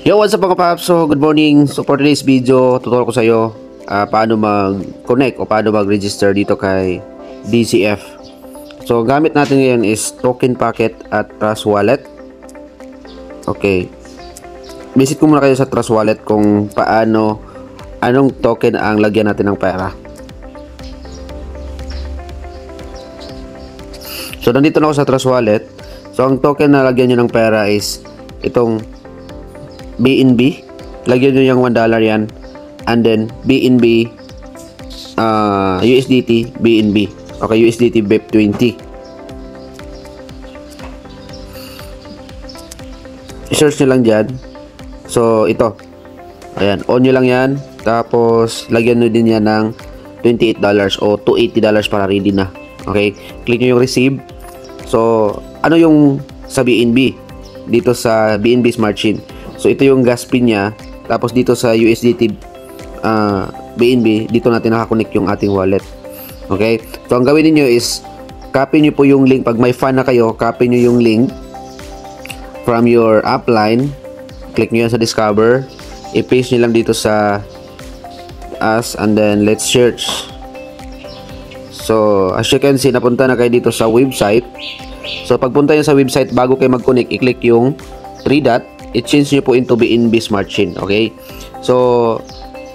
Yo, what's up mga paps? So, good morning. So, for today's video, tuturo ko sa iyo paano mag-connect o paano mag-register dito kay DCF. So, gamit natin ngayon is Token Packet at Trust Wallet. Okay. Visit ko muna kayo sa Trust Wallet kung anong token ang lagyan natin ng pera. So, nandito na ako sa Trust Wallet. So, ang token na lagyan nyo ng pera is itong BNB. Lagyan nyo yung $1 yan. And then BNB USDT BNB. Okay, USDT BEP20. I-search nyo lang dyan. So ito, ayan, on nyo lang yan. Tapos lagyan nyo din yan ng $28 o $280 para ready na. Okay, click nyo yung receive. So ano yung sa BNB? Dito sa BNB Smart Chain. So ito yung gas pin niya. Tapos dito sa USDT BNB, dito natin nakakonect yung ating wallet. Okay? So ang gawin niyo is copy niyo po yung link. Pag may fan na kayo, copy niyo yung link from your upline. Click niyo yan sa discover. I-paste niyo lang dito sa us and then let's search. So as you can see, napunta na kayo dito sa website. So pagpunta niyo sa website, bago kayo mag-connect, i-click yung 3 dot. I-change nyo po into BNB Smart Chain. Okay? So,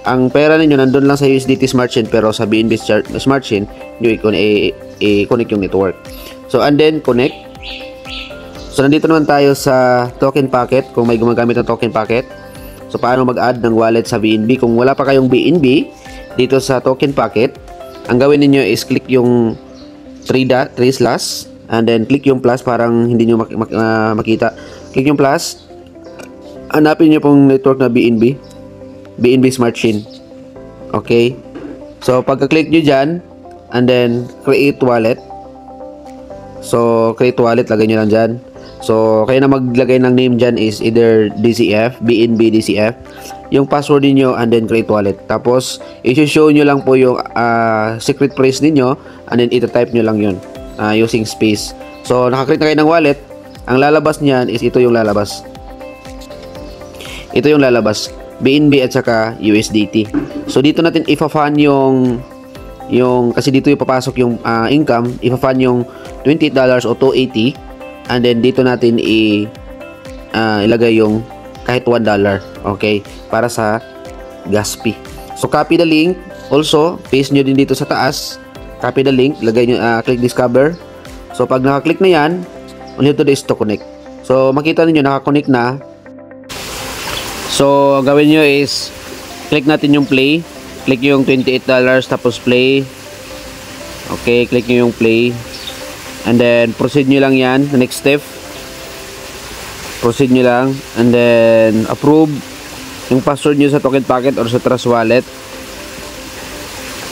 ang pera ninyo nandun lang sa USDT Smart Chain, pero sa BNB Smart Chain, nyo i-connect yung network. So, and then, connect. So, nandito naman tayo sa Token Packet, kung may gumagamit ng Token Packet. So, paano mag-add ng wallet sa BNB? Kung wala pa kayong BNB, dito sa Token Packet, ang gawin niyo is click yung 3 slash, and then click yung plus, parang hindi nyo makita. Click yung plus. Hanapin nyo pong network na BNB Smart Chain. Okay, so pagka-click nyo dyan and then create wallet. So create wallet, lagay nyo lang dyan. So kayo na maglagay ng name dyan is either DCF, BNB DCF, yung password niyo and then create wallet. Tapos i-show nyo lang po yung secret phrase niyo and then ita-type nyo lang yun using space. So nakakreate na kayo ng wallet. Ang lalabas niyan is ito yung lalabas. Ito yung lalabas, BNB at saka USDT. So dito natin ifa-fan yung kasi dito yung papasok yung income, ifa-fan yung $28 o $280, and then dito natin ilagay yung kahit $1, okay, para sa gas fee. So copy the link, also paste nyo din dito sa taas, copy the link, lagay nyo, click discover. So pag naka-click na yan, all you have to do is to connect. So makita niyo naka-connect na. So, ang gawin nyo is click natin yung play. Click yung $28 tapos play. Okay, click nyo yung play. And then, proceed nyo lang yan. The next step. Proceed nyo lang. And then, approve. Yung password nyo sa Token Packet or sa Trust Wallet.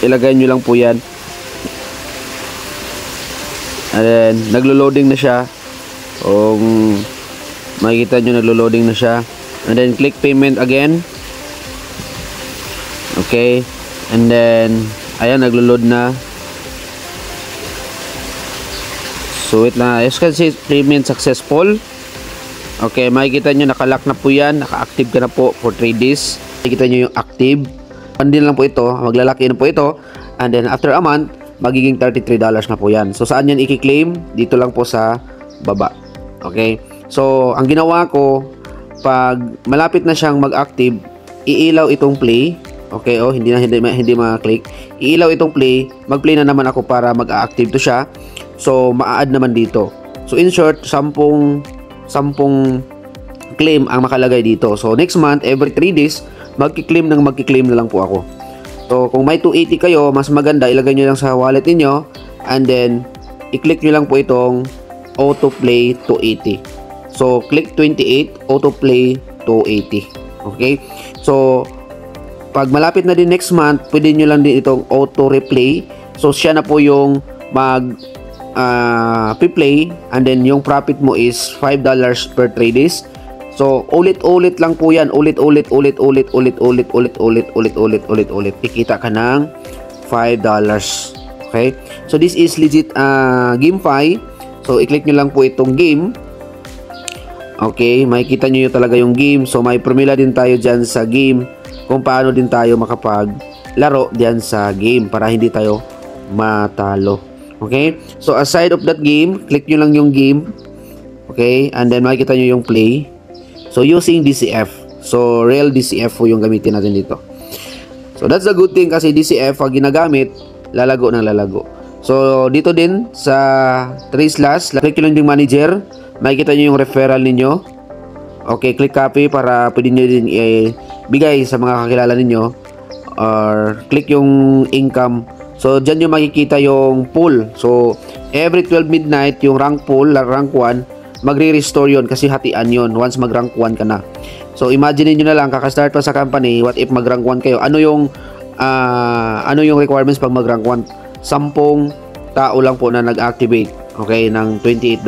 Ilagay nyo lang po yan. And then, naglo-loading na siya. Kung makikita nyo, naglo-loading na siya. And then click payment again. Okay. And then ayan, naglo-load na. So wait lang. As you can see, payment successful. Okay, makikita nyo nakalock na po yan. Naka-active ka na po for 3 days. Makikita nyo yung active. Andin lang po ito. Maglalaki na po ito. And then after a month, magiging $33 na po yan. So saan yan i-claim? Dito lang po sa baba. Okay. So ang ginawa ko, pag malapit na siyang mag-active, iilaw itong play. Okay, oh, hindi ma-click. Iilaw itong play, mag-play na naman ako para mag-active to siya. So, ma-add naman dito. So, in short, 10 claim ang makalagay dito. So, next month, every 3 days, magki-claim na lang po ako. So, kung may 280 kayo, mas maganda, ilagay nyo lang sa wallet niyo and then, i-click nyo lang po itong auto-play 280. So, click 28, auto-play 280. Okay? So, pag malapit na din next month, pwede nyo lang din itong auto-replay. So, siya na po yung mag-play and then yung profit mo is $5 per 3 days. So, ulit-ulit lang po yan. Ulit-ulit. Kikita ka ng $5. Okay? So, this is legit GameFi. So, i-click nyo lang po itong game. Okay, makikita nyo talaga yung game. So may formula din tayo dyan sa game kung paano din tayo makapaglaro dyan sa game para hindi tayo matalo. Okay, so aside of that game, click nyo lang yung game. Okay, and then makikita nyo yung play. So using DCF, so real DCF po yung gamitin natin dito. So that's a good thing kasi DCF pag ginagamit, lalago ng lalago. So dito din sa 3/, click nyo lang yung manager. Makikita nyo yung referral ninyo. Okay, click copy para pwede nyo din ibigay sa mga kakilala ninyo. Or click yung income. So, dyan nyo makikita yung pool. So, every 12 midnight, yung rank pool, rank 1, magre-restore yun kasi hatian yun once mag-rank 1 ka na. So, imagine nyo na lang, kakastart pa sa company, what if mag-rank 1 kayo? Ano yung requirements pag mag-rank 1? 10 tao lang po na nag-activate, okay, ng $28.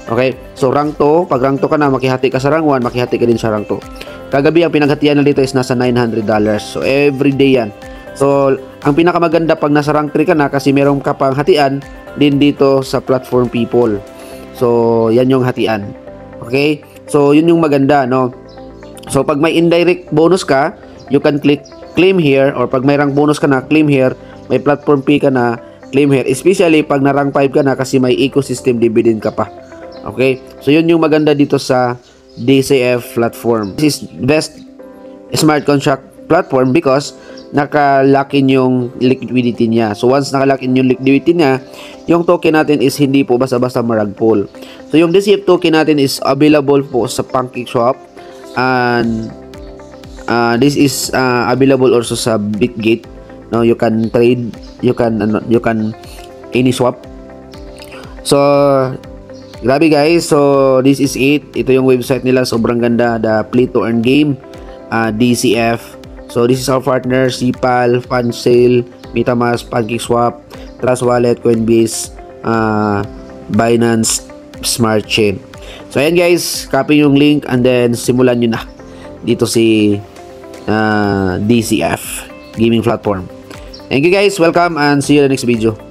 Okay, so rank 2, pag rank 2 ka na, makihati ka sa rank 1, makihati ka din sa rank 2. Kagabi, ang pinaghatian na dito is nasa $900. So, every day yan. So, ang pinakamaganda pag nasa rank 3 ka na, kasi meron ka pang hatian din dito sa platform people. So, yan yung hatian. Okay, so yun yung maganda, no? So, pag may indirect bonus ka, you can click claim here, or pag may rank bonus ka na, claim here. May platform fee ka na, claim here. Especially pag na rank 5 ka na, kasi may ecosystem dividend ka pa. Okay, so yun yung maganda dito sa DCF platform. This is best smart contract platform because naka-lock in yung liquidity niya. So once naka-lock in yung liquidity niya, yung token natin is hindi po basta-basta marag pool. So yung DCF token natin is available po sa PancakeSwap, and this is available also sa Bitgate. No, you can trade, you can any swap. So grabe guys, so this is it. Ito yung website nila, sobrang ganda, the play to earn game, DCF. So this is our partner, CPAL, Fansale, MetaMask, PancakeSwap, Trust Wallet, Coinbase, Binance Smart Chain. So ayan guys, copy yung link and then simulan nyo na dito si DCF gaming platform. Thank you guys, welcome and see you in the next video.